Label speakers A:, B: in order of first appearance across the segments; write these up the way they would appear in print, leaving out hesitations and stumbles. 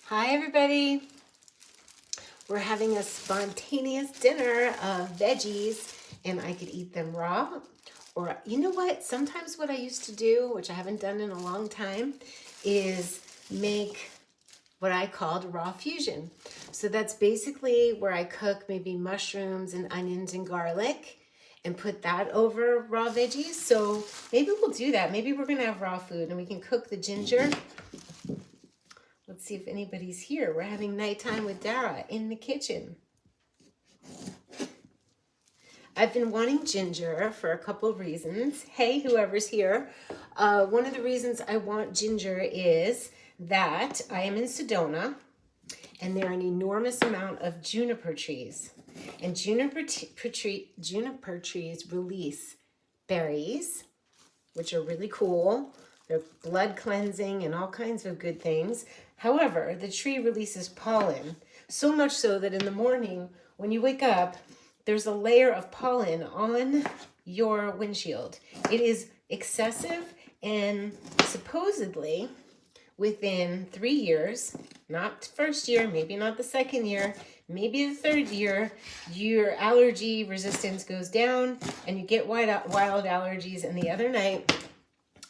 A: Hi everybody. We're having a spontaneous dinner of veggies and I could eat them raw. Or you know what? Sometimes what I used to do, which I haven't done in a long time, is make what I called raw fusion. So that's basically where I cook maybe mushrooms and onions and garlic and put that over raw veggies. So maybe we'll do that. Maybe we're gonna have raw food and we can cook the ginger. Let's see if anybody's here. We're having nighttime with Dara in the kitchen. I've been wanting ginger for a couple of reasons. Hey, whoever's here. One of the reasons I want ginger is that I am in Sedona and there are an enormous amount of juniper trees. And juniper trees release berries, which are really cool. They're blood cleansing and all kinds of good things. However, the tree releases pollen, so much so that in the morning when you wake up, there's a layer of pollen on your windshield. It is excessive, and supposedly within 3 years, not first year, maybe not the second year, maybe the third year, your allergy resistance goes down and you get wild allergies. And the other night,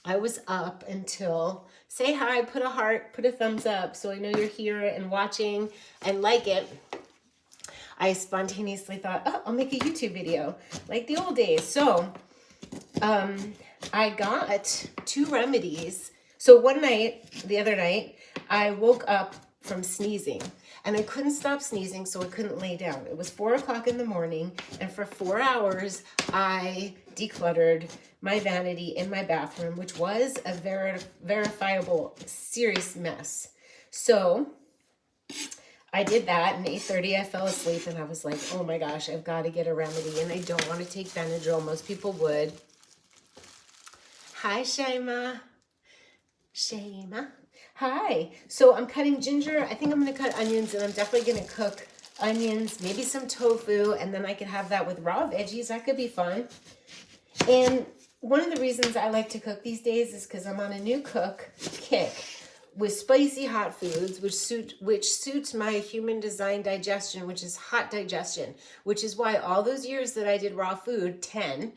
A: I was up until, say hi, put a heart, put a thumbs up so I know you're here and watching and like it. I spontaneously thought, oh, I'll make a YouTube video like the old days. So I got 2 remedies. So one night, the other night, I woke up from sneezing and I couldn't stop sneezing, so I couldn't lay down. It was 4 o'clock in the morning, and for 4 hours, I decluttered my vanity in my bathroom, which was a verifiable serious mess. So I did that, and 8:30 I fell asleep, and I was like, oh my gosh, I've got to get a remedy, and I don't want to take Benadryl. Most people would. Hi, Shema. Hi. So I'm cutting ginger. I think I'm going to cut onions, and I'm definitely going to cook onions, maybe some tofu, and then I could have that with raw veggies. That could be fun. And one of the reasons I like to cook these days is because I'm on a new cook kick with spicy hot foods, which suits my human design digestion, which is hot digestion, which is why all those years that I did raw food, 10,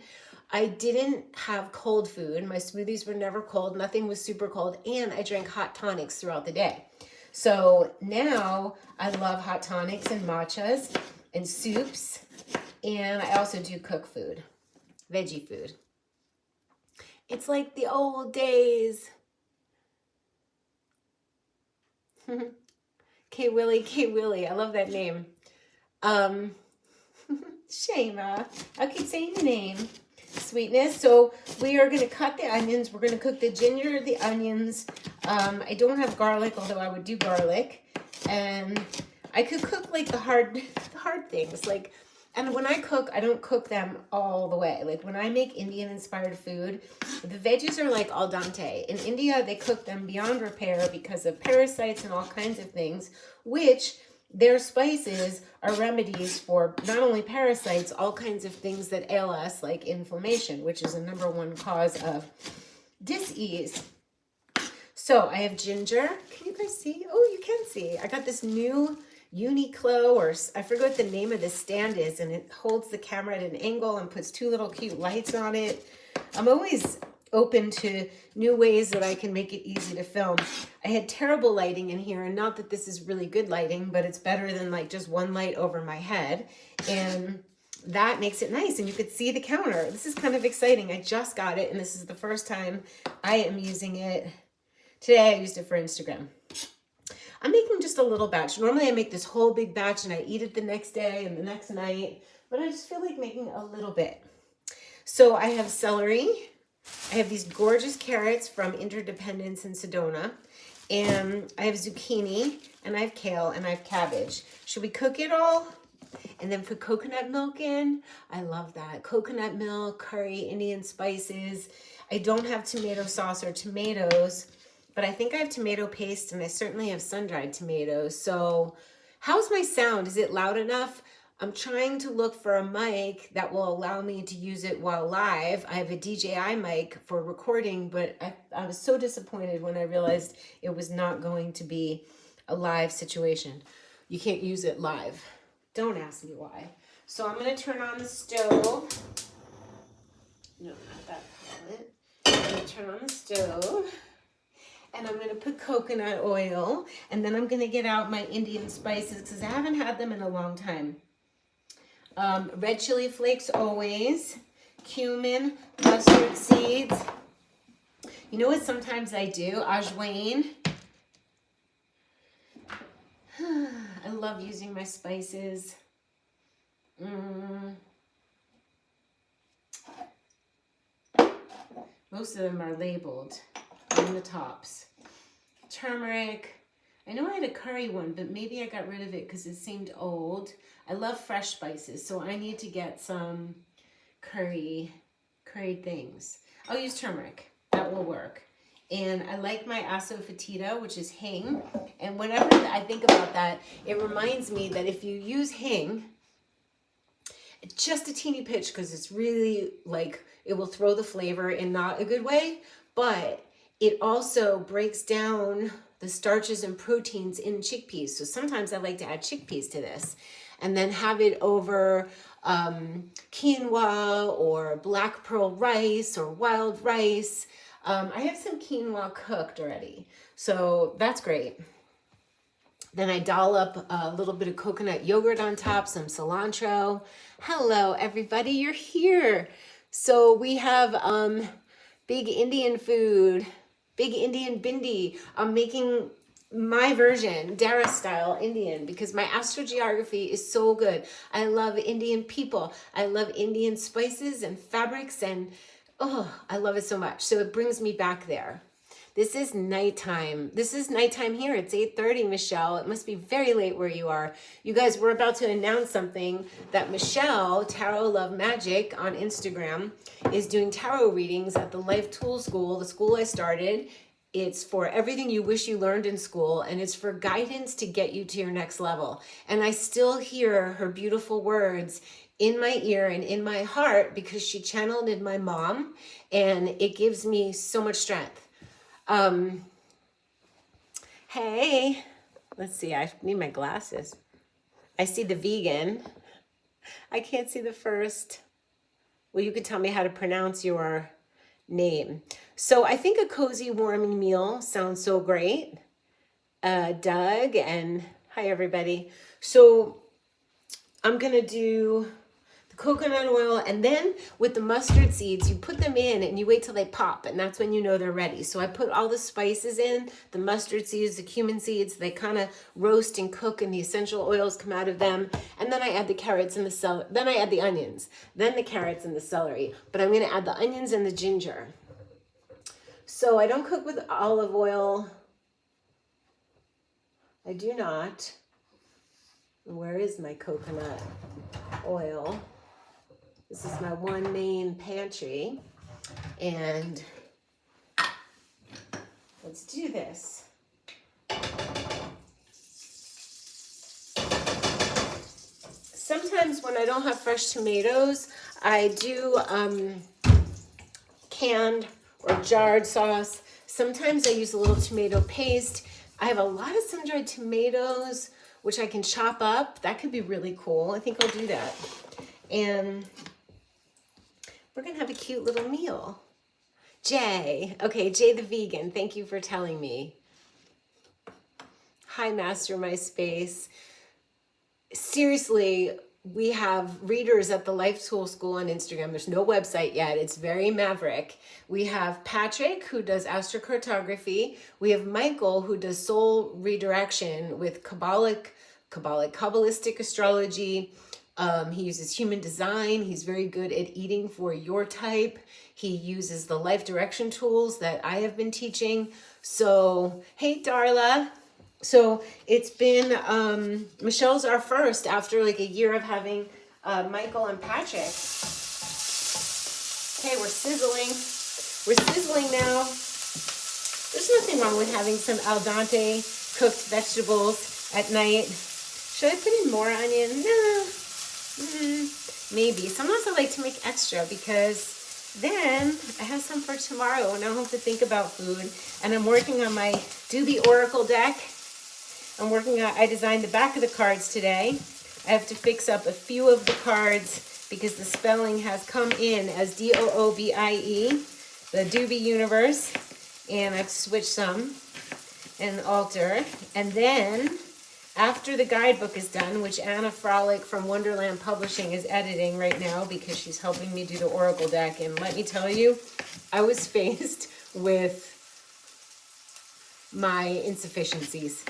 A: I didn't have cold food. My smoothies were never cold. Nothing was super cold. And I drank hot tonics throughout the day. So now I love hot tonics and matchas and soups. And I also do cook food, veggie food. It's like the old days. K Willie. I love that name. Shema. I keep saying the name. Sweetness. So we are going to cut the onions. We're going to cook the ginger, the onions. I don't have garlic, although I would do garlic. And I could cook like the hard things. And when I cook, I don't cook them all the way. Like when I make Indian inspired food, the veggies are like al dente. In India, they cook them beyond repair because of parasites and all kinds of things, which their spices are remedies for not only parasites, all kinds of things that ail us, like inflammation, which is a #1 cause of dis-ease. So I have ginger. Can you guys see? Oh, you can see. I got this new Uniqlo, or I forget what the name of this stand is, and it holds the camera at an angle and puts 2 little cute lights on it. I'm always open to new ways that I can make it easy to film. I had terrible lighting in here, and not that this is really good lighting, but it's better than like just one light over my head, and that makes it nice, and you could see the counter. This is kind of exciting. I just got it, and this is the first time I am using it. Today I used it for Instagram. I'm making just a little batch. Normally I make this whole big batch and I eat it the next day and the next night, but I just feel like making a little bit. So I have celery. I have these gorgeous carrots from Interdependence in Sedona, and I have zucchini, and I have kale, and I have cabbage. Should we cook it all? And then put coconut milk in. I love that. Coconut milk, curry, Indian spices. I don't have tomato sauce or tomatoes, but I think I have tomato paste, and I certainly have sun-dried tomatoes. So how's my sound? Is it loud enough? I'm trying to look for a mic that will allow me to use it while live. I have a DJI mic for recording, but I was so disappointed when I realized it was not going to be a live situation. You can't use it live. Don't ask me why. So I'm going to turn on the stove. No, not that palette. I'm going to turn on the stove. And I'm going to put coconut oil. And then I'm going to get out my Indian spices because I haven't had them in a long time. Red chili flakes always. Cumin, mustard seeds. You know what sometimes I do? Ajwain. I love using my spices. Most of them are labeled on the tops. Turmeric. I know I had a curry one, but maybe I got rid of it because it seemed old. I love fresh spices, so I need to get some curried things. I'll use turmeric. That will work. And I like my asafoetida, which is hing. And whenever I think about that, it reminds me that if you use hing, just a teeny pitch, because it's really like, it will throw the flavor in not a good way, but it also breaks down the starches and proteins in chickpeas. So sometimes I like to add chickpeas to this and then have it over quinoa or black pearl rice or wild rice. I have some quinoa cooked already, so that's great. Then I dollop a little bit of coconut yogurt on top, some cilantro. Hello, everybody, you're here. So we have big Indian food, big Indian bindi. I'm making my version, DARA'S style Indian, because my astrogeography is so good. I love Indian people. I love Indian spices and fabrics, and oh, I love it so much. So it brings me back there. This is nighttime. This is nighttime here. It's 8:30, Michelle. It must be very late where you are. You guys, we're about to announce something that Michelle, Tarot Love Magic on Instagram, is doing tarot readings at the Life Tool School, the school I started. It's for everything you wish you learned in school, and it's for guidance to get you to your next level. And I still hear her beautiful words in my ear and in my heart because she channeled in my mom, and it gives me so much strength. Hey, let's see, I need my glasses. I see the vegan. I can't see the first. Well, you could tell me how to pronounce your name. So I think a cozy warming meal sounds so great. Doug, and hi everybody. So I'm gonna do the coconut oil, and then with the mustard seeds, you put them in and you wait till they pop, and that's when you know they're ready. So I put all the spices in, the mustard seeds, the cumin seeds, they kind of roast and cook and the essential oils come out of them. And then I add the carrots and the celery, then I add the onions, then the carrots and the celery, but I'm gonna add the onions and the ginger. So I don't cook with olive oil. I do not. Where is my coconut oil? This is my one main pantry. And let's do this. Sometimes when I don't have fresh tomatoes, I do canned or jarred sauce. Sometimes I use a little tomato paste. I have a lot of sun-dried tomatoes, which I can chop up. That could be really cool. I think I'll do that. And we're gonna have a cute little meal. Jay, okay, Jay the vegan, thank you for telling me. Hi, Master My Space. Seriously, we have readers at the Life Tool School on Instagram. There's no website yet. It's very maverick. We have Patrick, who does astrocartography. We have Michael, who does soul redirection with Kabbalistic astrology. He uses human design. He's very good at eating for your type. He uses the life direction tools that I have been teaching. So, hey, Darla. So it's been, Michelle's our first after like a year of having Michael and Patrick. Okay, we're sizzling. We're sizzling now. There's nothing wrong with having some al dente cooked vegetables at night. Should I put in more onion? No. Maybe. Sometimes I like to make extra because then I have some for tomorrow and I don't have to think about food. And I'm working on my Do the Oracle deck. I'm working on, I designed the back of the cards today. I have to fix up a few of the cards because the spelling has come in as D-O-O-B-I-E, the Doobie Universe, and I've switched some and alter. And then after the guidebook is done, which Anna Frolic from Wonderland Publishing is editing right now because she's helping me do the Oracle deck. And let me tell you, I was faced with my insufficiencies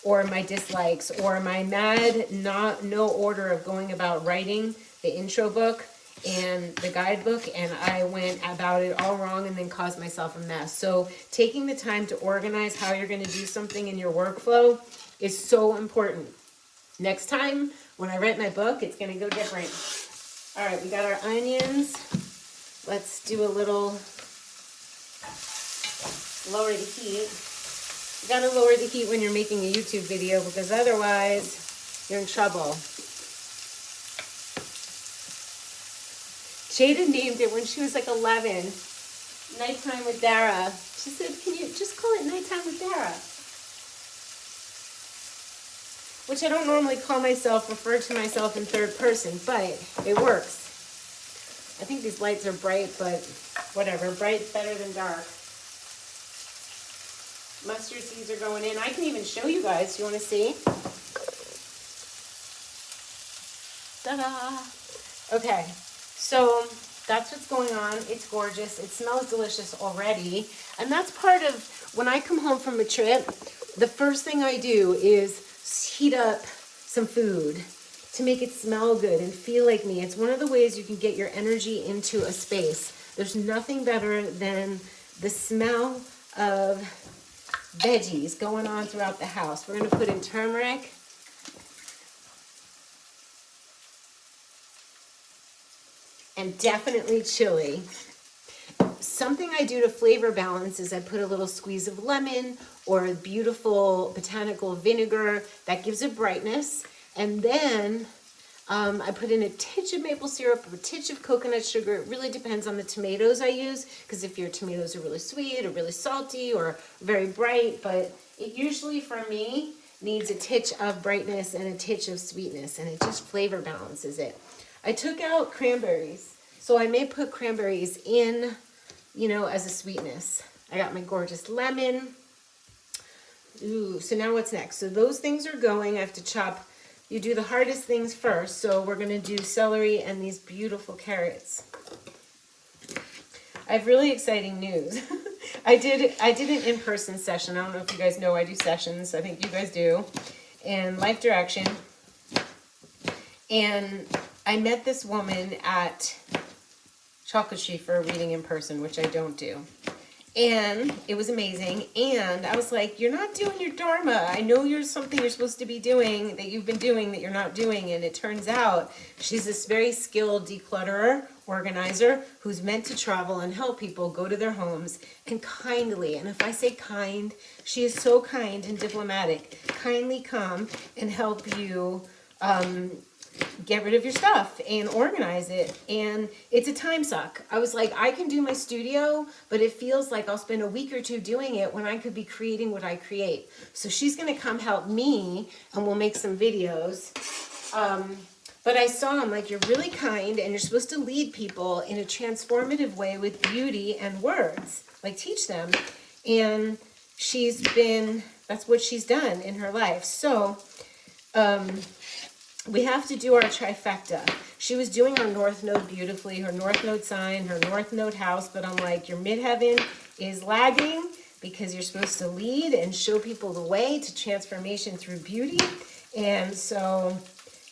A: or my dislikes or my no order of going about writing the intro book and the guidebook, and I went about it all wrong and then caused myself a mess. So taking the time to organize how you're going to do something in your workflow is so important. Next time when I write my book, it's going to go different. All right, we got our onions. Let's do a little lower the heat. You got to lower the heat when you're making a YouTube video because otherwise you're in trouble. Jada named it when she was like 11, Nighttime with Dara. She said, can you just call it Nighttime with Dara? Which I don't normally call myself, refer to myself in third person, but it works. I think these lights are bright, but whatever. Bright's better than dark. Mustard seeds are going in. I can even show you guys. You want to see? Ta-da! Okay. So that's what's going on. It's gorgeous. It smells delicious already. And that's part of when I come home from a trip, the first thing I do is heat up some food to make it smell good and feel like me. It's one of the ways you can get your energy into a space. There's nothing better than the smell of veggies going on throughout the house. We're going to put in turmeric. And definitely chili. Something I do to flavor balance is I put a little squeeze of lemon or a beautiful botanical vinegar that gives it brightness. And then I put in a titch of maple syrup, a titch of coconut sugar. It really depends on the tomatoes I use, because if your tomatoes are really sweet or really salty or very bright, but it usually for me needs a titch of brightness and a titch of sweetness, and it just flavor balances it. I took out cranberries, so I may put cranberries in, you know, as a sweetness. I got my gorgeous lemon. Ooh, so now what's next? So those things are going. I have to chop. You do the hardest things first. So we're going to do celery and these beautiful carrots. I have really exciting news. I did an in-person session. I don't know if you guys know I do sessions. I think you guys do. And Life Direction. And I met this woman at Chocolate Tree for a reading in person, which I don't do. And it was amazing. And I was like, you're not doing your Dharma. I know you're something you're supposed to be doing that you've been doing that you're not doing. And it turns out she's this very skilled declutterer, organizer, who's meant to travel and help people go to their homes and kindly, and if I say kind, she is so kind and diplomatic, kindly come and help you get rid of your stuff and organize it. And it's a time suck. I was like, I can do my studio, but it feels like I'll spend a week or two doing it when I could be creating what I create. So she's going to come help me and we'll make some videos. But I saw, I'm like, you're really kind and you're supposed to lead people in a transformative way with beauty and words, like teach them. And she's been, that's what she's done in her life. So, we have to do our trifecta. She was doing her North Node beautifully, her North Node sign, her North Node house, but I'm like, your midheaven is lagging because you're supposed to lead and show people the way to transformation through beauty. And so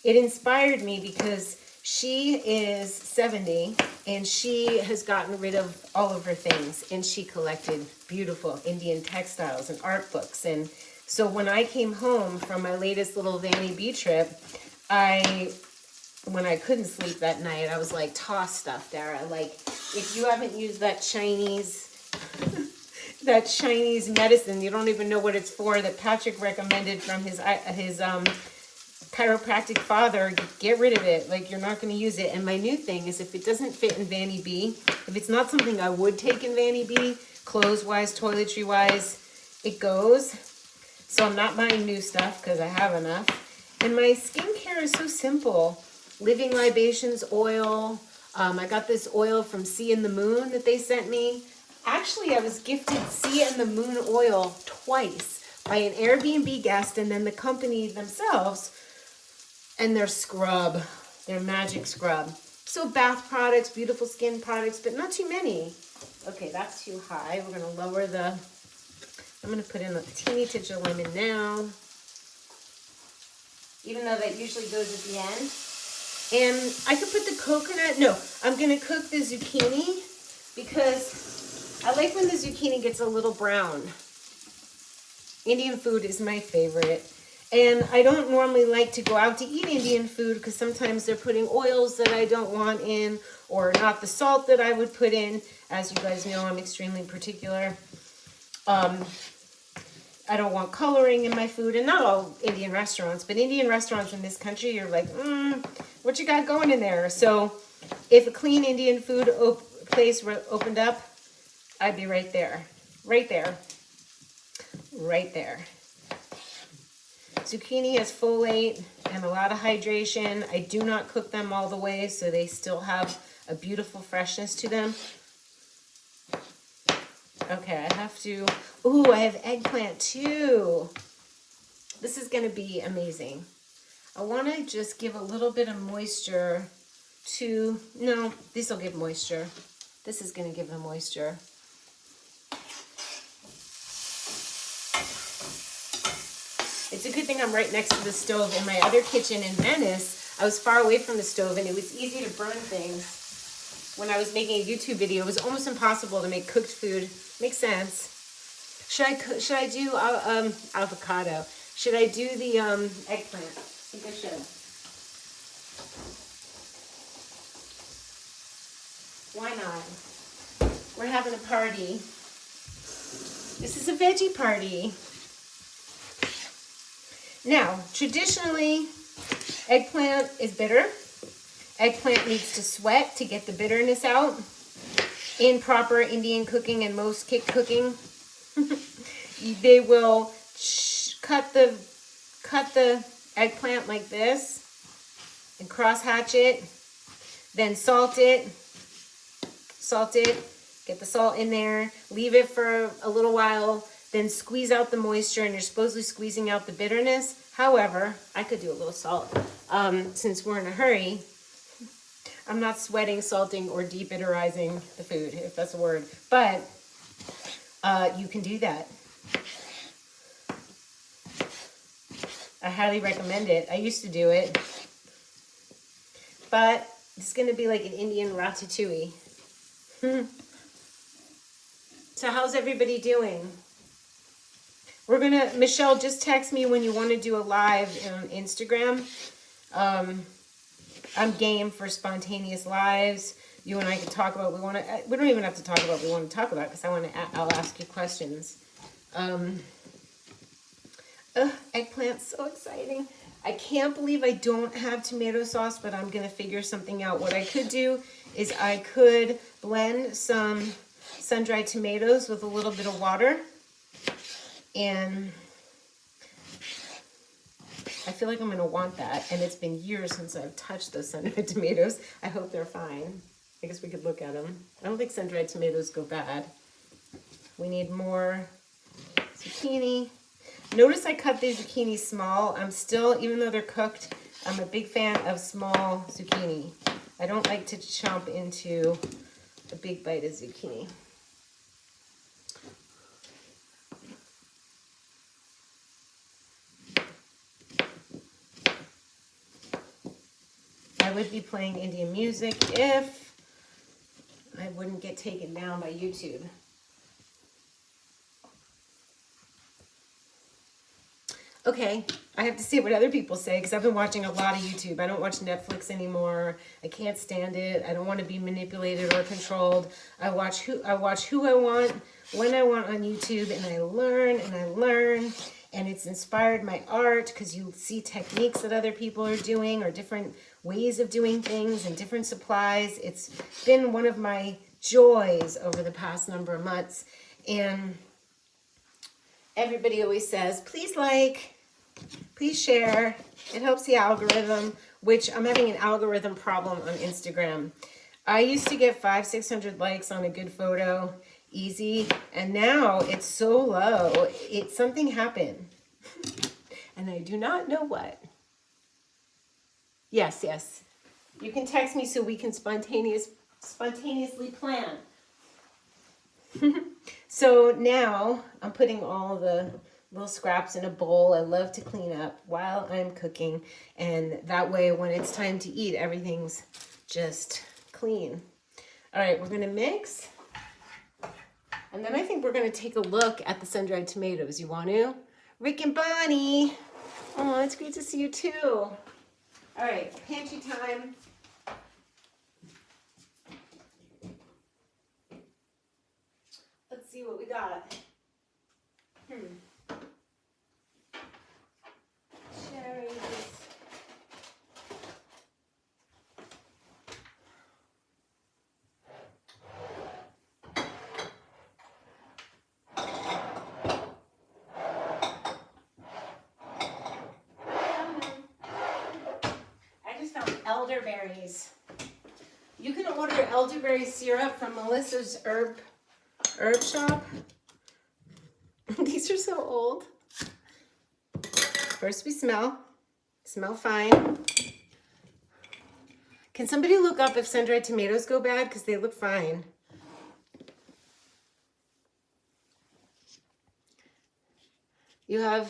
A: it inspired me because she is 70 and she has gotten rid of all of her things, and she collected beautiful Indian textiles and art books. And so when I came home from my latest little Vanny B trip, when I couldn't sleep that night, I was like, toss stuff, Dara. Like, if you haven't used that Chinese medicine, you don't even know what it's for, that Patrick recommended from his chiropractic father, get rid of it. Like, you're not going to use it. And my new thing is, if it doesn't fit in Vanny B, if it's not something I would take in Vanny B, clothes-wise, toiletry-wise, it goes. So I'm not buying new stuff because I have enough. And my skincare is so simple. Living Libations oil. I got this oil from Sea and the Moon that they sent me. Actually, I was gifted Sea and the Moon oil twice by an Airbnb guest and then the company themselves and their scrub, their magic scrub. So bath products, beautiful skin products, but not too many. Okay, that's too high. We're gonna lower the, I'm gonna put in a teeny tinge of lemon now, even though that usually goes at the end. And I could put the coconut, no, I'm gonna cook the zucchini because I like when the zucchini gets a little brown. Indian food is my favorite. And I don't normally like to go out to eat Indian food because sometimes they're putting oils that I don't want in or not the salt that I would put in. As you guys know, I'm extremely particular. I don't want coloring in my food, and not all Indian restaurants, but Indian restaurants in this country, you're like, what you got going in there? So if a clean Indian food place opened up, I'd be right there, right there, right there. Zucchini has folate and a lot of hydration. I do not cook them all the way, so they still have a beautiful freshness to them. Okay, I have to, ooh, I have eggplant too. This is gonna be amazing. I wanna just give a little bit of moisture to, no, this will give moisture. This is gonna give the moisture. It's a good thing I'm right next to the stove. In my other kitchen in Venice, I was far away from the stove and it was easy to burn things. When I was making a YouTube video, it was almost impossible to make cooked food. Makes sense. Should I do avocado? Should I do the eggplant? I think I should. Why not? We're having a party. This is a veggie party. Now, traditionally, eggplant is bitter. Eggplant needs to sweat to get the bitterness out. In proper Indian cooking and most kick cooking, they will cut the eggplant like this and cross hatch it, then salt it, get the salt in there, leave it for a little while, then squeeze out the moisture, and you're supposedly squeezing out the bitterness. However, I could do a little salt. Since we're in a hurry, I'm not sweating, salting, or debitterizing the food, if that's a word. But you can do that. I highly recommend it. I used to do it. But it's going to be like an Indian ratatouille. So how's everybody doing? We're going to, Michelle, just text me when you want to do a live on Instagram. I'm game for spontaneous lives. You and I can talk about what we want to. We don't even have to talk about what we want to talk about because I'll ask you questions. Eggplant's so exciting. I can't believe I don't have tomato sauce, but I'm gonna figure something out. What I could do is I could blend some sun-dried tomatoes with a little bit of water, and I feel like I'm going to want that, and it's been years since I've touched those sun-dried tomatoes. I hope they're fine. I guess we could look at them. I don't think sun-dried tomatoes go bad. We need more zucchini. Notice I cut these zucchini small. I'm still, even though they're cooked, I'm a big fan of small zucchini. I don't like to chomp into a big bite of zucchini. I would be playing Indian music if I wouldn't get taken down by YouTube. Okay, I have to see what other people say because I've been watching a lot of YouTube. I don't watch Netflix anymore. I can't stand it. I don't want to be manipulated or controlled. I watch who I want, when I want on YouTube, and I learn and I learn. And it's inspired my art because you see techniques that other people are doing or different ways of doing things and different supplies. It's been one of my joys over the past number of months. And Everybody always says, please like, please share. It helps the algorithm, which I'm having an algorithm problem on Instagram. I used to get 500-600 likes on a good photo, easy, and now it's so low. Something happened, and I do not know what. Yes, yes. You can text me so we can spontaneously plan. So now I'm putting all the little scraps in a bowl. I love to clean up while I'm cooking, and that way when it's time to eat, everything's just clean. All right, we're gonna mix, and then I think we're gonna take a look at the sun-dried tomatoes. You want to? Rick and Bonnie. Oh, it's great to see you too. All right, pantry time. Let's see what we got. Cherries. I just found elderberries. You can order elderberry syrup from Melissa's herb shop. These are so old. First we smell fine. Can somebody look up if sun-dried tomatoes go bad? Because they look fine. You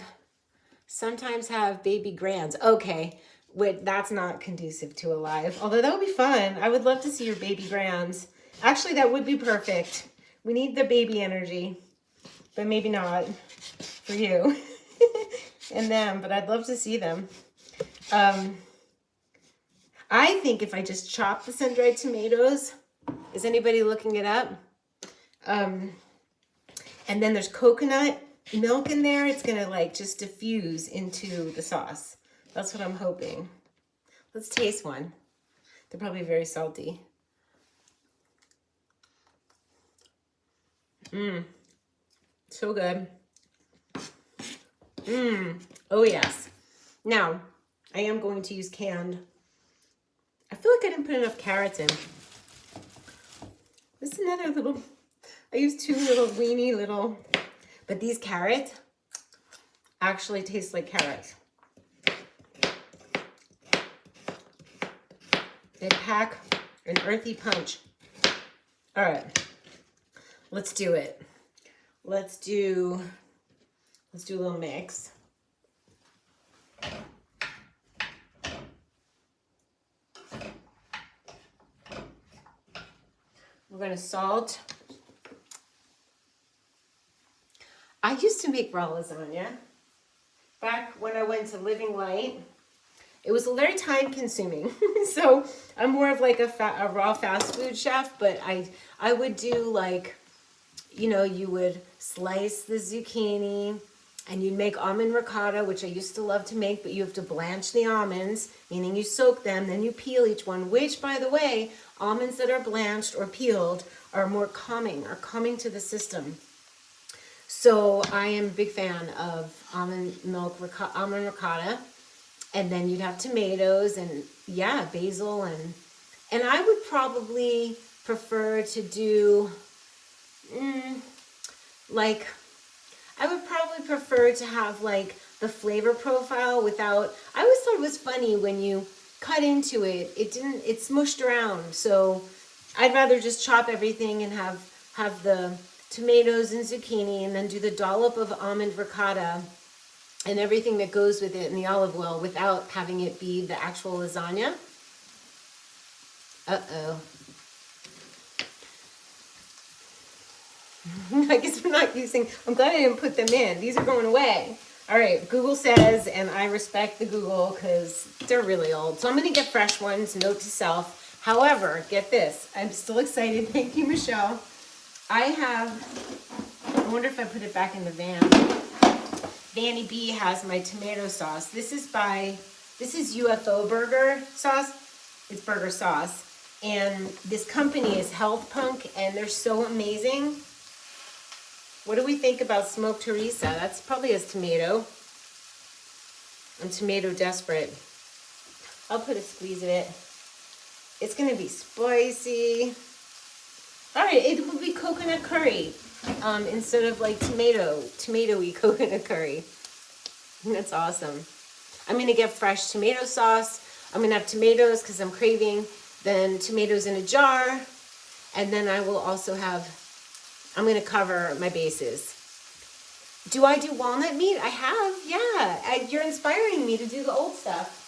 A: sometimes have baby grands. Okay, wait, that's not conducive to a live. Although that would be fun. I would love to see your baby grands. Actually, that would be perfect. We need the baby energy, but maybe not for you and them, but I'd love to see them. I think if I just chop the sun-dried tomatoes, is anybody looking it up? And then there's coconut milk in there, it's gonna like just diffuse into the sauce. That's what I'm hoping. Let's taste one. They're probably very salty. So good. Oh yes. Now, I am going to use canned. I feel like I didn't put enough carrots in. This is another little, I used 2 little weeny little, but these carrots actually taste like carrots. They pack an earthy punch. All right, let's do it. Let's do a little mix. We're gonna salt. I used to make raw lasagna back when I went to Living Light. It was very time consuming. So I'm more of like a raw fast food chef, but I would do like, you know, you would slice the zucchini and you'd make almond ricotta, which I used to love to make, but you have to blanch the almonds, meaning you soak them, then you peel each one, which by the way, almonds that are blanched or peeled are more calming to the system. So I am a big fan of almond ricotta. And then you'd have tomatoes and yeah, basil and I would probably prefer to do I would probably prefer to have like the flavor profile without, I always thought it was funny when you cut into it, it smushed around. So I'd rather just chop everything and have the tomatoes and zucchini and then do the dollop of almond ricotta and everything that goes with it in the olive oil without having it be the actual lasagna. Uh-oh. I guess we're not using, I'm glad I didn't put them in. These are going away. All right, Google says, and I respect the Google because they're really old. So I'm gonna get fresh ones, note to self. However, get this, I'm still excited. Thank you, Michelle. I wonder if I put it back in the van. Vanny B has my tomato sauce. This is UFO burger sauce. It's burger sauce. And this company is Health Punk, and they're so amazing. What do we think about smoked harissa? That's probably a tomato. I'm tomato desperate. I'll put a squeeze of it. It's gonna be spicy. All right, it will be coconut curry instead of like tomatoey coconut curry. That's awesome. I'm gonna get fresh tomato sauce. I'm gonna have tomatoes because I'm craving, then tomatoes in a jar, and then I will also have, I'm gonna cover my bases. Do I do walnut meat? I have, yeah. You're inspiring me to do the old stuff.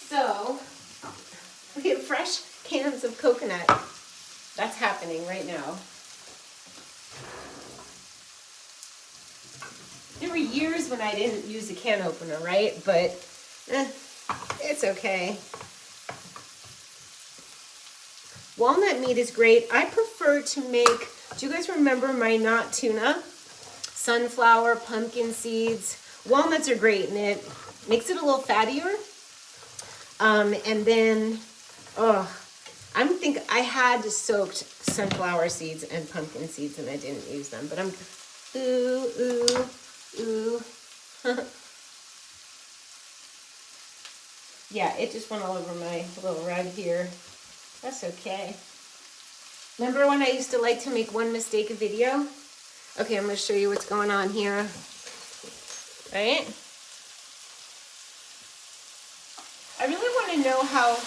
A: So, we have fresh cans of coconut. That's happening right now. There were years when I didn't use a can opener, right? But it's okay. Walnut meat is great. I prefer to make, do you guys remember my not tuna? Sunflower, pumpkin seeds. Walnuts are great and it makes it a little fattier. And then, I had soaked sunflower seeds and pumpkin seeds and I didn't use them, but I'm, ooh. Yeah, it just went all over my little rug here. That's okay. Remember when I used to like to make one mistake a video? Okay, I'm gonna show you what's going on here. Right? I really want to know how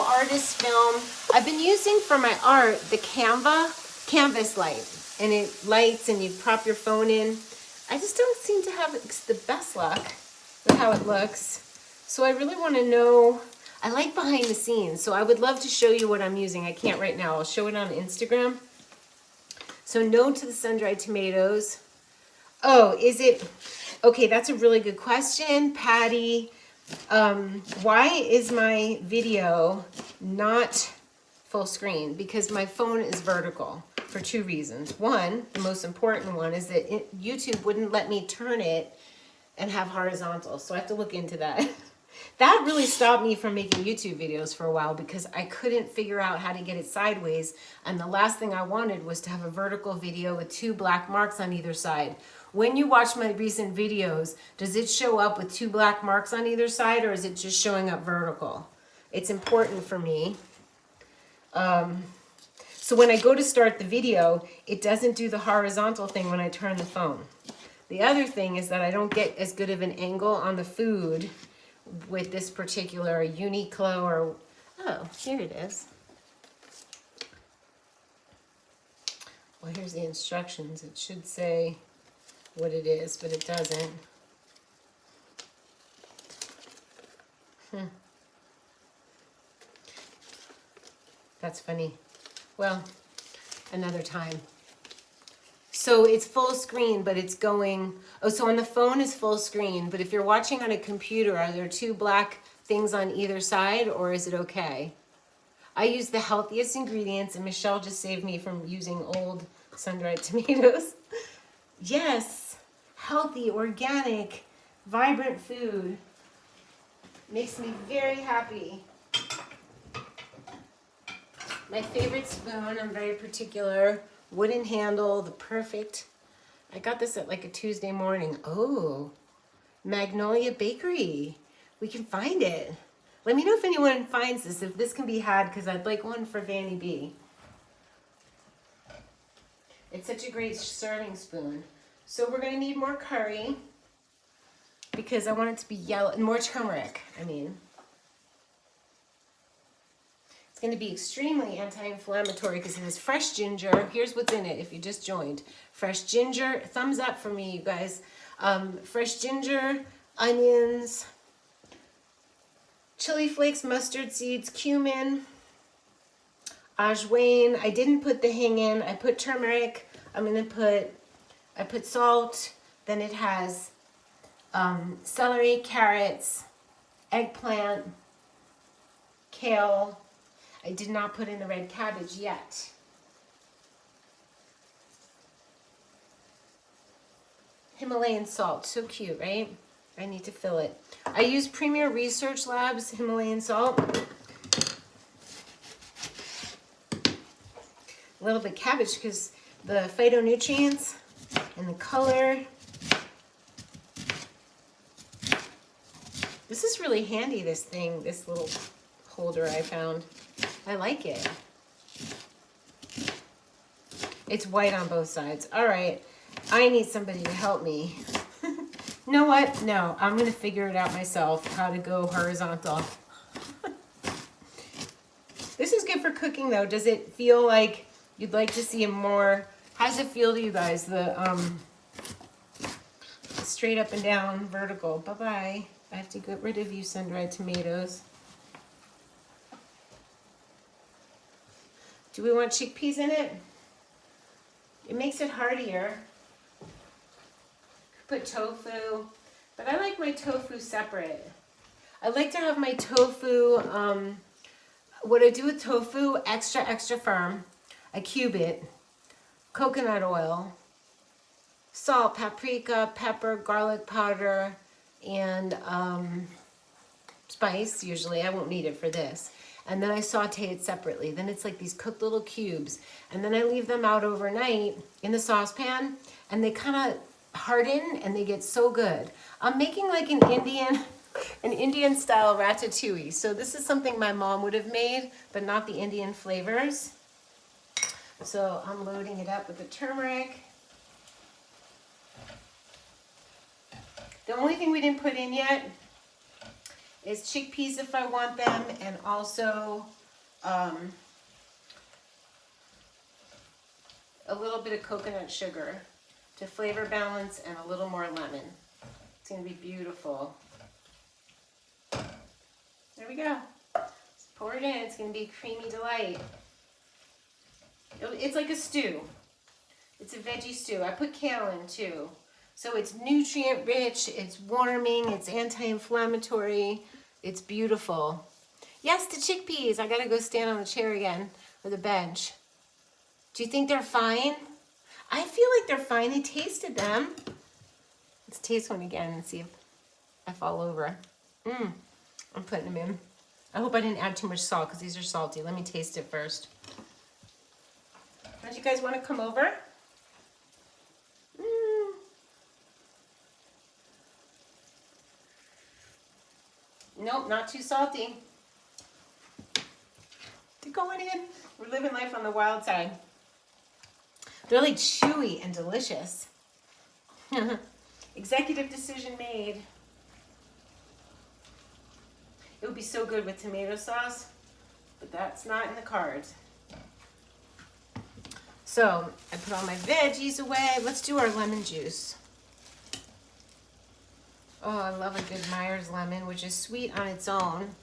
A: artists film. I've been using for my art the canvas light, and it lights and you prop your phone in. I just don't seem to have the best luck with how it looks. So I really want to know, I like behind the scenes, so I would love to show you what I'm using. I can't right now. I'll show it on Instagram. So no to the sun-dried tomatoes. Oh, is it, okay, that's a really good question, Patty. Why is my video not full screen? Because my phone is vertical for two reasons. One, the most important one, is that YouTube wouldn't let me turn it and have horizontal, so I have to look into that. That really stopped me from making YouTube videos for a while because I couldn't figure out how to get it sideways, and the last thing I wanted was to have a vertical video with two black marks on either side. When you watch my recent videos, does it show up with two black marks on either side, or is it just showing up vertical? It's important for me. So when I go to start the video, it doesn't do the horizontal thing when I turn the phone. The other thing is that I don't get as good of an angle on the food with this particular Uniqlo or, oh, here it is. Well, here's the instructions. It should say what it is, but it doesn't. That's funny. Well, another time. So it's full screen, but it's going, oh, so on the phone is full screen, but if you're watching on a computer, are there two black things on either side, or is it okay? I use the healthiest ingredients, and Michelle just saved me from using old sun-dried tomatoes. Yes, healthy, organic, vibrant food. Makes me very happy. My favorite spoon, I'm very particular. Wooden handle, the perfect. I got this at like a Tuesday morning. Oh, Magnolia Bakery. We can find it. Let me know if anyone finds this, if this can be had, because I'd like one for Vanny B. It's such a great serving spoon. So we're gonna need more curry because I want it to be yellow, and more turmeric, I mean. It's going to be extremely anti-inflammatory because it has fresh ginger. Here's what's in it if you just joined. Fresh ginger, thumbs up for me, you guys. Fresh ginger, onions, chili flakes, mustard seeds, cumin, ajwain. I didn't put the hing in. I put turmeric. I put salt. Then it has celery, carrots, eggplant, kale. I did not put in the red cabbage yet. Himalayan salt, so cute, right? I need to fill it. I use Premier Research Labs Himalayan salt. a little bit cabbage because the phytonutrients and the color. This is really handy, this thing, this little holder I found. I like it. It's white on both sides. All right, I need somebody to help me. You know what? No, I'm gonna figure it out myself, how to go horizontal. This is good for cooking though. Does it feel like you'd like to see a more, how does it feel to you guys? The straight up and down vertical. Bye-bye. I have to get rid of you, sun-dried tomatoes. Do we want chickpeas in it? It makes it heartier. Put tofu, but I like my tofu separate. I like to have my tofu, what I do with tofu, extra firm. I cube it, coconut oil, salt, paprika, pepper, garlic powder, and spice, usually. I won't need it for this. And then I saute it separately. Then it's like these cooked little cubes. And then I leave them out overnight in the saucepan, and they kind of harden, and they get so good. I'm making like an Indian style ratatouille. So this is something my mom would have made, but not the Indian flavors. So I'm loading it up with the turmeric. The only thing we didn't put in yet is chickpeas if I want them, and also a little bit of coconut sugar to flavor balance, and a little more lemon. It's gonna be beautiful. There we go. Let's pour it in. It's gonna be a creamy delight. It's like a stew. It's a veggie stew. I put kale in too. So it's nutrient rich, it's warming, it's anti-inflammatory, it's beautiful. Yes, the chickpeas. I gotta go stand on the chair again, or the bench. Do you think they're fine? I feel like they're fine. I tasted them. Let's taste one again and see if I fall over. I'm putting them in. I hope I didn't add too much salt because these are salty. Let me taste it first. Don't you guys want to come over? Nope, not too salty. They're going in. We're living life on the wild side. They're like chewy and delicious. Executive decision made. It would be so good with tomato sauce, but that's not in the cards. So I put all my veggies away. Let's do our lemon juice. Oh, I love a good Myers lemon, which is sweet on its own.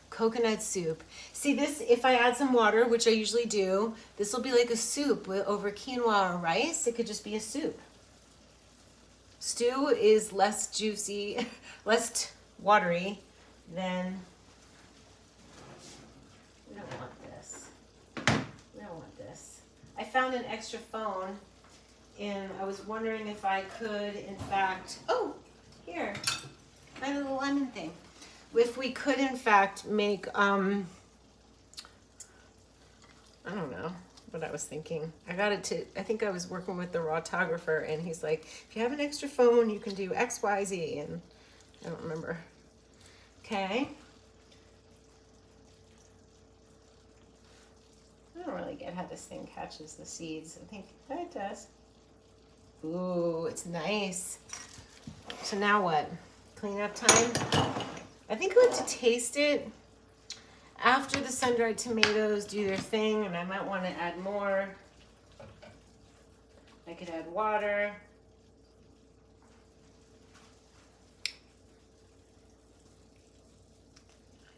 A: Coconut soup. See this, if I add some water, which I usually do, this will be like a soup over quinoa or rice. It could just be a soup. Stew is less juicy, less watery than, we don't want this. We don't want this. I found an extra phone, and I was wondering if I could, in fact, oh, here, my little lemon thing. If we could, in fact, make, I don't know what I was thinking. I got it to, I think I was working with the rotographer, and he's like, if you have an extra phone, you can do X, Y, Z, and I don't remember. Okay. I don't really get how this thing catches the seeds. I think it does. Ooh, it's nice. So now what? Cleanup time? I think I like to taste it after the sun-dried tomatoes do their thing, and I might want to add more. I could add water.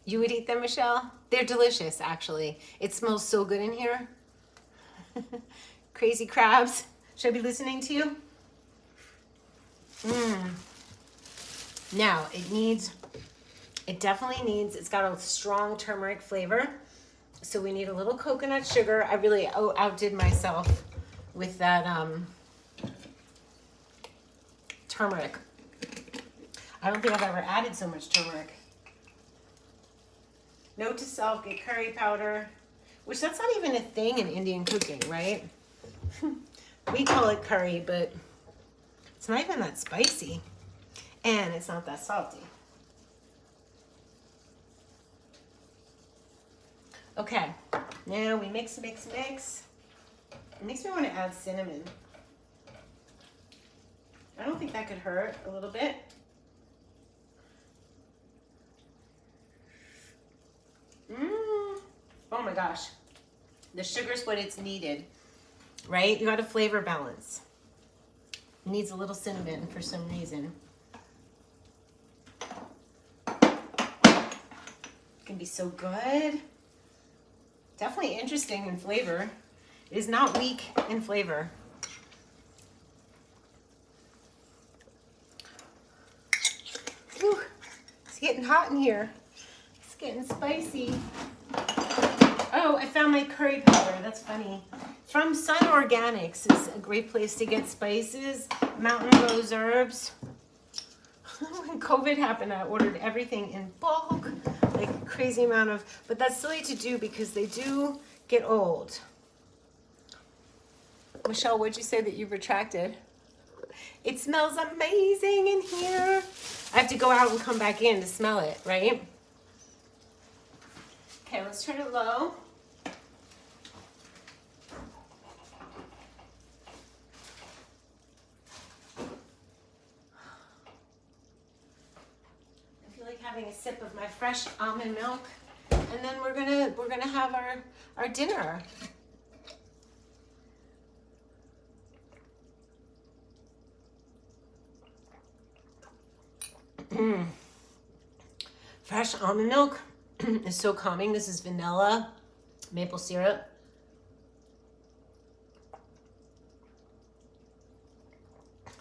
A: You would eat them, Michelle? They're delicious, actually. It smells so good in here. Crazy crabs. Should I be listening to you? Now, it definitely needs, it's got a strong turmeric flavor. So we need a little coconut sugar. I really outdid myself with that turmeric. I don't think I've ever added so much turmeric. Note to self, get curry powder. which that's not even a thing in Indian cooking, right? We call it curry, but it's not even that spicy. And it's not that salty. Okay, now we mix, mix, mix. It makes me want to add cinnamon. I don't think that could hurt a little bit. Oh my gosh. The sugar's what it's needed, right? You got a flavor balance. It needs a little cinnamon for some reason. It can be so good. Definitely interesting in flavor. It is not weak in flavor. Whew. It's getting hot in here. It's getting spicy. Oh, I found my curry powder. That's funny. From Sun Organics is a great place to get spices. Mountain Rose Herbs. When COVID happened, I ordered everything in bulk, like a crazy amount of, but that's silly to do because they do get old. Michelle, what'd you say that you've retracted? It smells amazing in here. I have to go out and come back in to smell it, right? Okay, let's turn it low. Having a sip of my fresh almond milk, and then we're gonna have our dinner. Fresh almond milk is so calming. This is vanilla, maple syrup.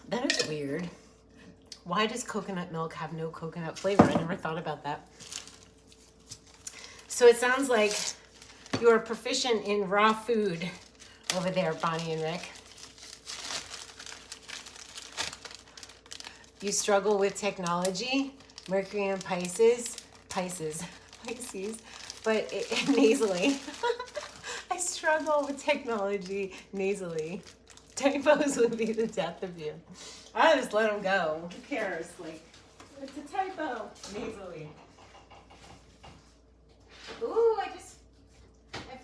A: That is weird. Why does coconut milk have no coconut flavor? I never thought about that. So it sounds like you are proficient in raw food over there, Bonnie and Rick. You struggle with technology, Mercury and Pisces, but nasally. I struggle with technology nasally. Typos would be the death of you. I just let them go. Who cares? Like, it's a typo. Nasally. Ooh, I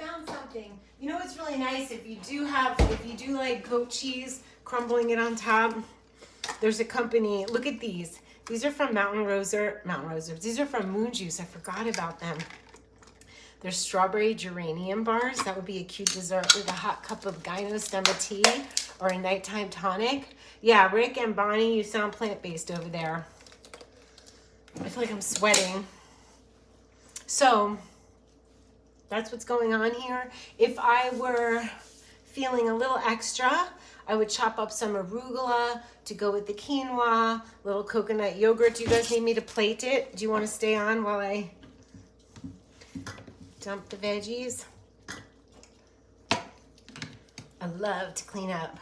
A: found something. You know what's really nice? If you do like goat cheese, crumbling it on top, there's a company, look at these. These are from Mountain Rose Herbs. These are from Moon Juice. I forgot about them. They're strawberry geranium bars. That would be a cute dessert with a hot cup of gynostemma tea or a nighttime tonic. Yeah, Rick and Bonnie, you sound plant-based over there. I feel like I'm sweating. So that's what's going on here. If I were feeling a little extra, I would chop up some arugula to go with the quinoa, little coconut yogurt. Do you guys need me to plate it? Do you want to stay on while I dump the veggies? I love to clean up.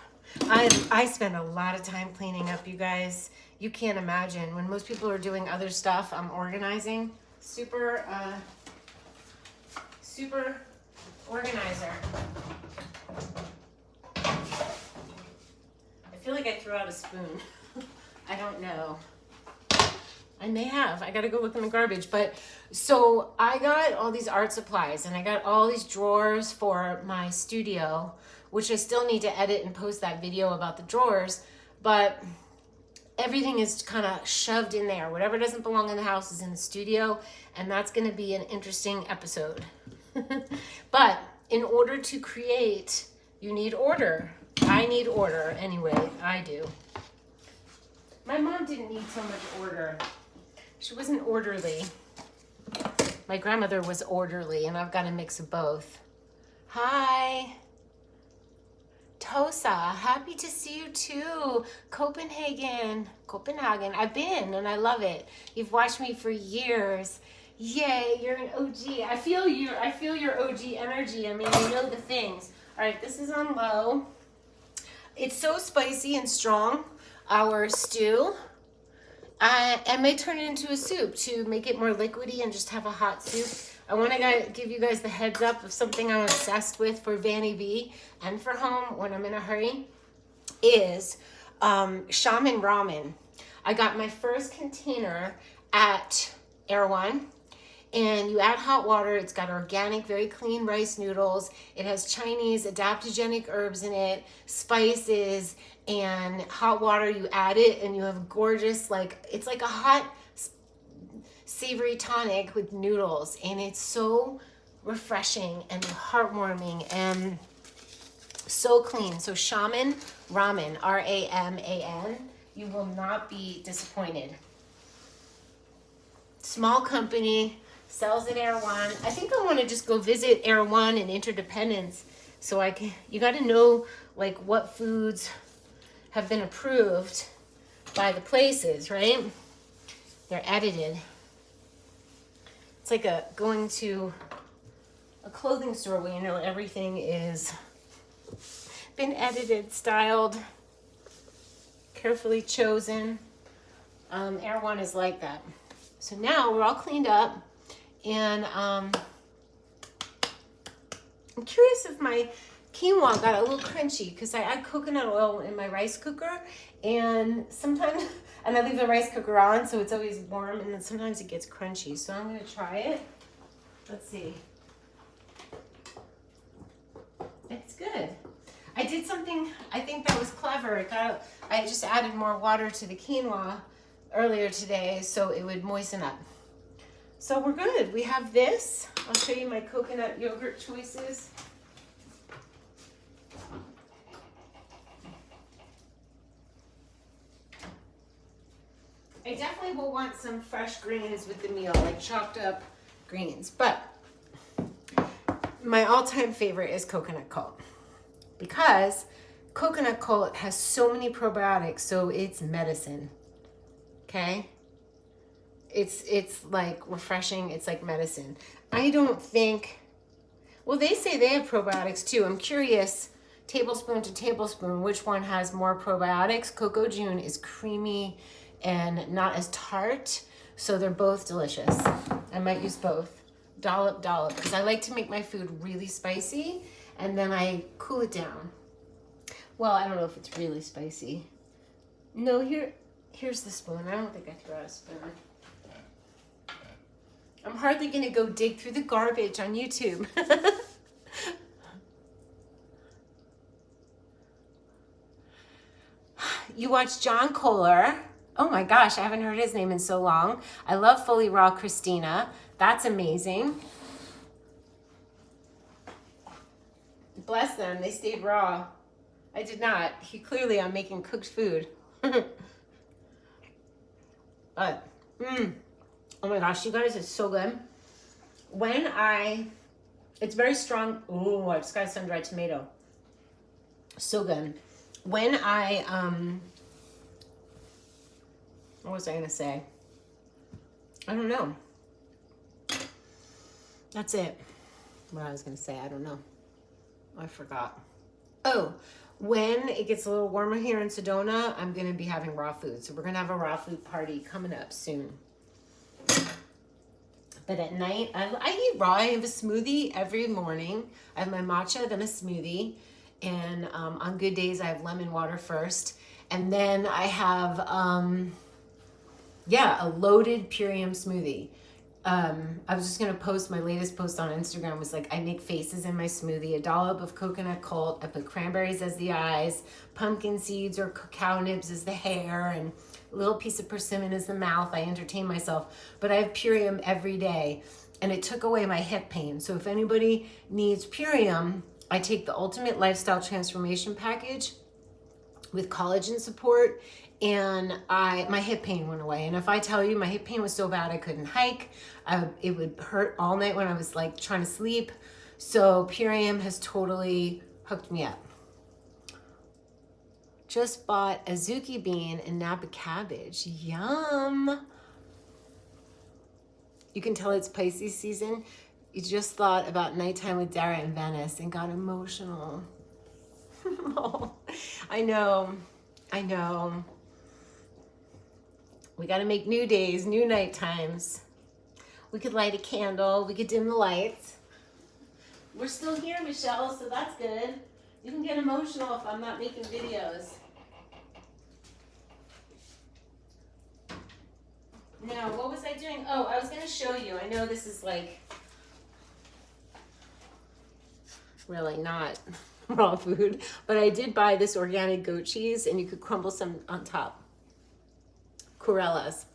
A: I spend a lot of time cleaning up, you guys. You can't imagine. When most people are doing other stuff, I'm organizing. Super organizer. I feel like I threw out a spoon. I don't know. I may have. I gotta go look in the garbage. But so I got all these art supplies and I got all these drawers for my studio, which I still need to edit and post that video about the drawers. But everything is kind of shoved in there. Whatever doesn't belong in the house is in the studio. And that's going to be an interesting episode. But in order to create, you need order. I need order anyway. I do. My mom didn't need so much order. She wasn't orderly. My grandmother was orderly, and I've got a mix of both. Hi. Tosa, happy to see you too. Copenhagen. I've been, and I love it. You've watched me for years. Yay, you're an OG. I feel your OG energy. I mean, you know the things. All right, this is on low. It's so spicy and strong, our stew. I may turn it into a soup to make it more liquidy and just have a hot soup. I want to give you guys the heads up of something I'm obsessed with for Vanny B and for home when I'm in a hurry is shaman ramen. I got my first container at Erewhon, and you add hot water. It's got organic, very clean rice noodles. It has Chinese adaptogenic herbs in it, spices, and hot water. You add it and you have gorgeous, like, it's like a hot savory tonic with noodles, and it's so refreshing and heartwarming and so clean. So shaman ramen, R-A-M-A-N. You will not be disappointed. Small company, sells at Erewhon. I think I want to just go visit Erewhon and Interdependence so I can, you got to know like what foods have been approved by the places, right? They're edited. It's like going to a clothing store where you know everything is been edited, styled, carefully chosen. Erewhon is like that. So now we're all cleaned up, and I'm curious if my quinoa got a little crunchy because I add coconut oil in my rice cooker, and sometimes, and I leave the rice cooker on so it's always warm, and then sometimes it gets crunchy. So I'm going to try it. Let's see. It's good. I did something, I think that was clever. I just added more water to the quinoa earlier today so it would moisten up. So we're good. We have this. I'll show you my coconut yogurt choices. I definitely will want some fresh greens with the meal, like chopped up greens. But my all-time favorite is coconut cult, because coconut cult has so many probiotics, so it's medicine. Okay? It's like refreshing, it's like medicine. I don't think, well, they say they have probiotics too. I'm curious, tablespoon to tablespoon, which one has more probiotics? Coco June is creamy and not as tart, so they're both delicious. I might use both. Dollop, because I like to make my food really spicy and then I cool it down. Well, I don't know if it's really spicy. No, here's the spoon. I don't think I threw out a spoon. I'm hardly gonna go dig through the garbage on YouTube. You watch John Kohler. Oh my gosh, I haven't heard his name in so long. I love Fully Raw Christina. That's amazing. Bless them, they stayed raw. I did not. Clearly I'm making cooked food. But, oh my gosh, you guys, it's so good. It's very strong. Ooh, I just got a sun-dried tomato. So good. When what was I gonna say? I don't know. That's it. What I was gonna say, I don't know. I forgot. Oh, when it gets a little warmer here in Sedona, I'm gonna be having raw food. So we're gonna have a raw food party coming up soon. But at night, I eat raw. I have a smoothie every morning. I have my matcha, then a smoothie. And on good days, I have lemon water first. And then I have, a loaded Purium smoothie. I was just going to post, my latest post on Instagram was like, I make faces in my smoothie, a dollop of coconut cult, I put cranberries as the eyes, pumpkin seeds or cacao nibs as the hair, and a little piece of persimmon as the mouth. I entertain myself, but I have Purium every day, and it took away my hip pain. So if anybody needs Purium, I take the Ultimate Lifestyle Transformation Package with collagen support, and my hip pain went away. And if I tell you, my hip pain was so bad I couldn't hike. It would hurt all night when I was like trying to sleep. So Purium has totally hooked me up. Just bought a zucchini bean and Napa cabbage. Yum. You can tell it's Pisces season. You just thought about nighttime with Dara in Venice and got emotional. Oh, I know. We got to make new days, new night times. We could light a candle. We could dim the lights. We're still here, Michelle, so that's good. You can get emotional if I'm not making videos. Now, what was I doing? Oh, I was going to show you. I know this is like really not raw food, but I did buy this organic goat cheese, and you could crumble some on top. Corellas.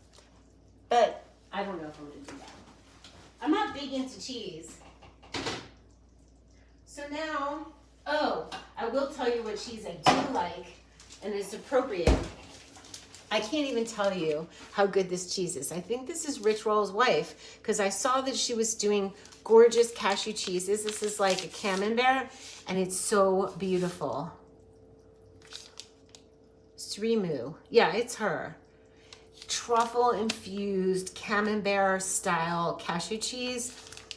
A: But I don't know if I'm going to do that. I'm not big into cheese. So now, oh, I will tell you what cheese I do like, and it's appropriate. I can't even tell you how good this cheese is. I think this is Rich Roll's wife, because I saw that she was doing gorgeous cashew cheeses. This is like a camembert, and it's so beautiful. Srimu. Yeah, it's her. Truffle infused camembert style cashew cheese.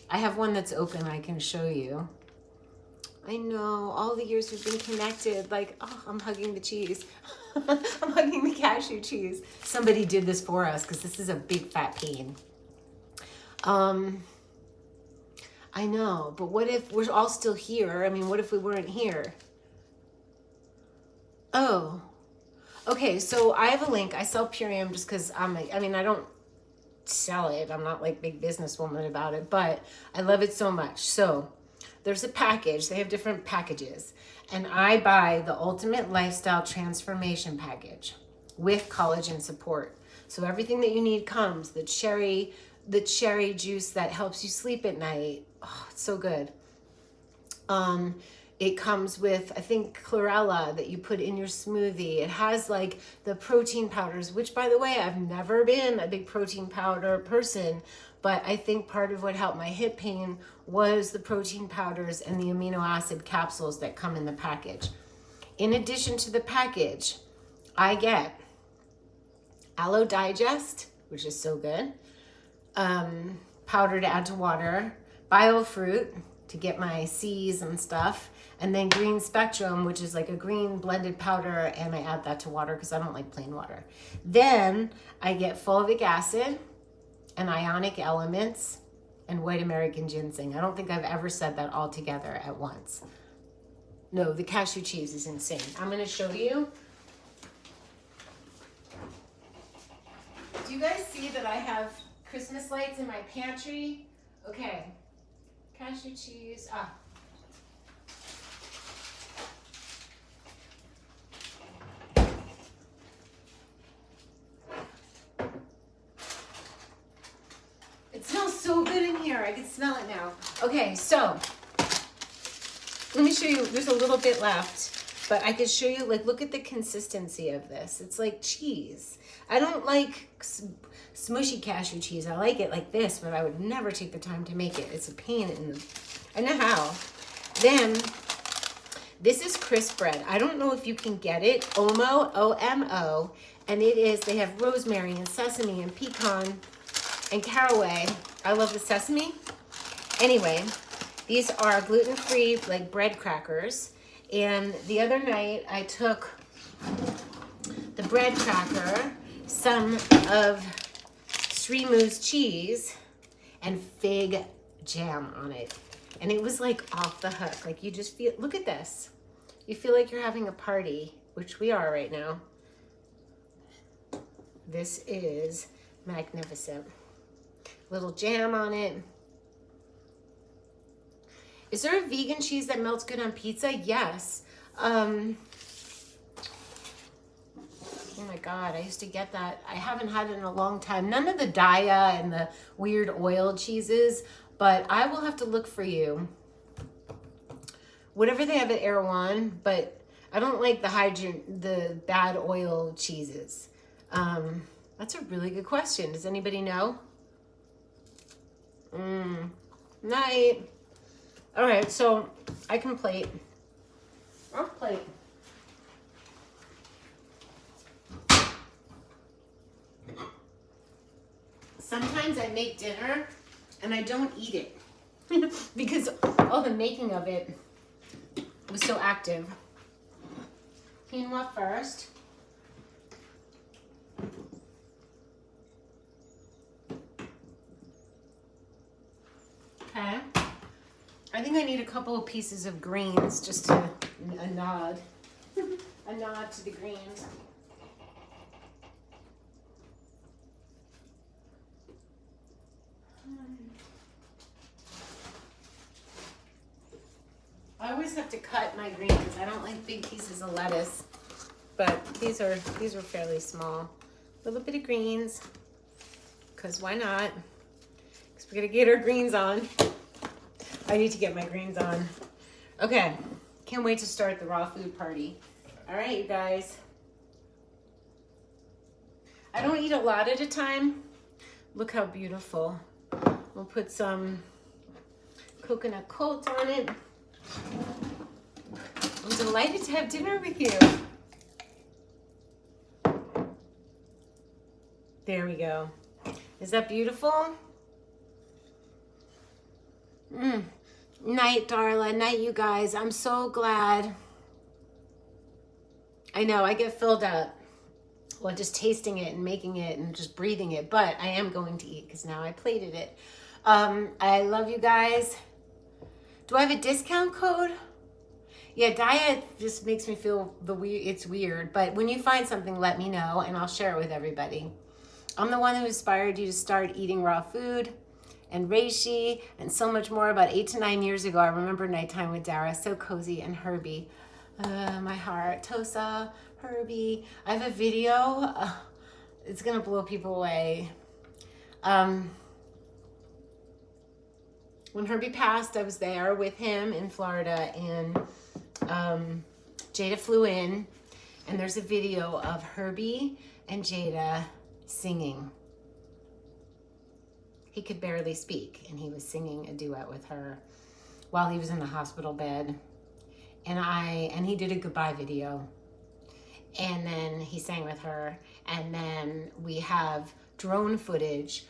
A: I have one that's open I can show you. I know, all the years we've been connected, like, oh, I'm hugging the cheese. I'm hugging the cashew cheese. Somebody did this for us because this is a big fat pain. I know, but what if we're all still here? I mean, what if we weren't here? Oh, okay, so I have a link. I sell Purium just because I mean, I don't sell it. I'm not like big businesswoman about it, but I love it so much. So there's a package. They have different packages. And I buy the Ultimate Lifestyle Transformation Package with collagen support. So everything that you need comes. The cherry juice that helps you sleep at night. Oh, it's so good. It comes with, I think, chlorella that you put in your smoothie. It has like the protein powders, which by the way, I've never been a big protein powder person, but I think part of what helped my hip pain was the protein powders and the amino acid capsules that come in the package. In addition to the package, I get Aloe Digest, which is so good, powder to add to water, Biofruit to get my C's and stuff, and then Green Spectrum, which is like a green blended powder, and I add that to water because I don't like plain water. Then I get fulvic acid and ionic elements and white American ginseng. I don't think I've ever said that all together at once. No, the cashew cheese is insane. I'm going to show you. Do you guys see that I have Christmas lights in my pantry? Okay. Cashew cheese. Ah. It smells so good in here. I can smell it now. Okay, so let me show you. There's a little bit left, but I can show you, like, look at the consistency of this. It's like cheese. I don't like smushy cashew cheese. I like it like this, but I would never take the time to make it. It's a pain in the, I know how. Then this is crisp bread. I don't know if you can get it. Omo, O-M-O, and it is, they have rosemary and sesame and pecan and caraway. I love the sesame. Anyway, these are gluten-free, like, bread crackers. And the other night I took the bread cracker, some of Srimu's cheese, and fig jam on it. And it was like off the hook. Like, you just feel, look at this. You feel like you're having a party, which we are right now. This is magnificent. Little jam on it. Is there a vegan cheese that melts good on pizza? Yes. Oh my God, I used to get that. I haven't had it in a long time. None of the Daya and the weird oil cheeses, but I will have to look for you. Whatever they have at Erewhon, but I don't like the bad oil cheeses. That's a really good question. Does anybody know? Night. All right, so I can plate. I'll plate. Sometimes I make dinner and I don't eat it because all the making of it was so active. Quinoa first. think I need a couple of pieces of greens just to, a nod. A nod to the greens. I always have to cut my greens. I don't like big pieces of lettuce, but these are fairly small. A little bit of greens, because why not? Because we're gonna get our greens on. I need to get my greens on. Okay, can't wait to start the raw food party. All right, you guys. I don't eat a lot at a time. Look how beautiful. We'll put some coconut coat on it. I'm delighted to have dinner with you. There we go. Is that beautiful? Night, Darla. Night, you guys. I'm so glad. I know, I get filled up. Well, just tasting it and making it and just breathing it. But I am going to eat because now I plated it. I love you guys. Do I have a discount code? Yeah, diet just makes me feel it's weird. But when you find something, let me know and I'll share it with everybody. I'm the one who inspired you to start eating raw food and reishi and so much more. About 8 to 9 years ago, I remember nighttime with Dara, so cozy, and Herby. My heart, Tosa, Herby. I have a video. It's gonna blow people away. When Herby passed, I was there with him in Florida, and Jada flew in, and there's a video of Herby and Jada singing. He could barely speak, and he was singing a duet with her while he was in the hospital bed. And he did a goodbye video. And then he sang with her, and then we have drone footage.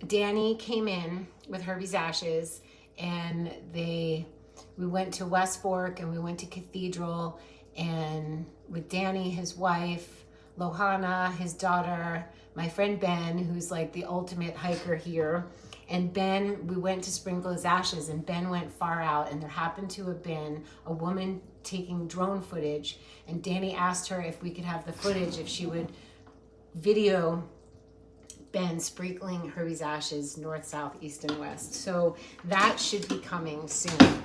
A: Danny came in with Herby's ashes, and we went to West Fork, and we went to Cathedral, and with Danny, his wife, Lohana, his daughter, my friend Ben, who's like the ultimate hiker here, and Ben, we went to sprinkle his ashes, and Ben went far out, and there happened to have been a woman taking drone footage, and Danny asked her if we could have the footage, if she would video Ben sprinkling Herby's ashes north, south, east, and west. So that should be coming soon.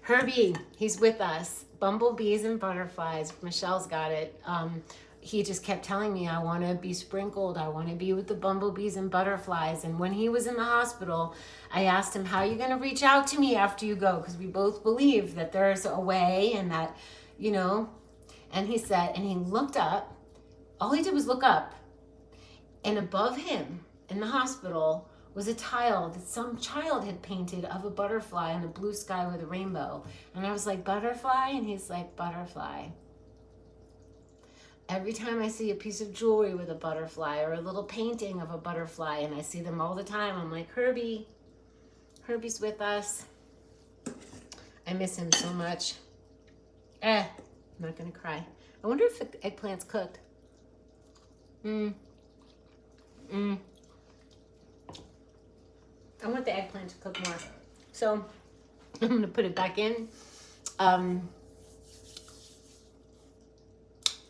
A: Herby, he's with us. Bumblebees and butterflies. Michelle's got it. He just kept telling me, I want to be sprinkled. I want to be with the bumblebees and butterflies. And when he was in the hospital, I asked him, how are you going to reach out to me after you go? Because we both believe that there's a way, and that, you know, and he said, and he looked up. All he did was look up, and above him in the hospital was a tile that some child had painted of a butterfly in a blue sky with a rainbow. And I was like, butterfly? And he's like, butterfly. Every time I see a piece of jewelry with a butterfly or a little painting of a butterfly, and I see them all the time, I'm like, Herby's with us. I miss him so much. I'm not gonna cry. I wonder if the eggplant's cooked. I want the eggplant to cook more. So I'm gonna put it back in.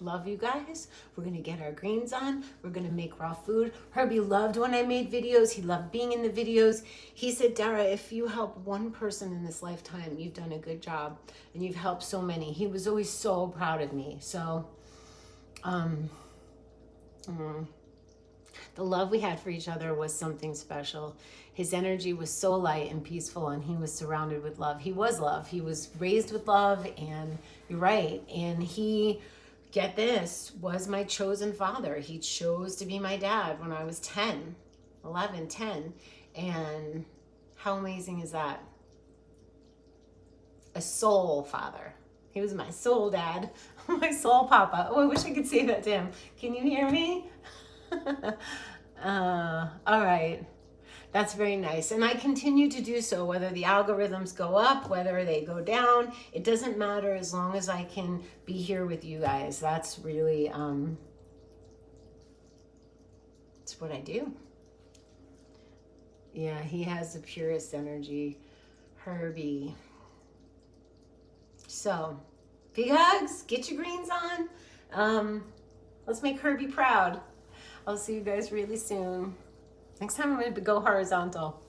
A: Love you guys. We're gonna get our greens on. We're gonna make raw food. Herby loved when I made videos. He loved being in the videos. He said, Dara, if you help one person in this lifetime, you've done a good job, and you've helped so many. He was always so proud of me. So the love we had for each other was something special. His energy was so light and peaceful, and he was surrounded with love. He was love. He was raised with love, and you're right. And he, get this, was my chosen father. He chose to be my dad when I was 10, 11, 10. And how amazing is that? A soul father. He was my soul dad, my soul papa. Oh, I wish I could say that to him. Can you hear me? All right. That's very nice. And I continue to do so, whether the algorithms go up, whether they go down. It doesn't matter as long as I can be here with you guys. That's really, it's what I do. Yeah, he has the purest energy. Herby. So, big hugs. Get your greens on. Let's make Herby proud. I'll see you guys really soon. Next time I'm going to go horizontal.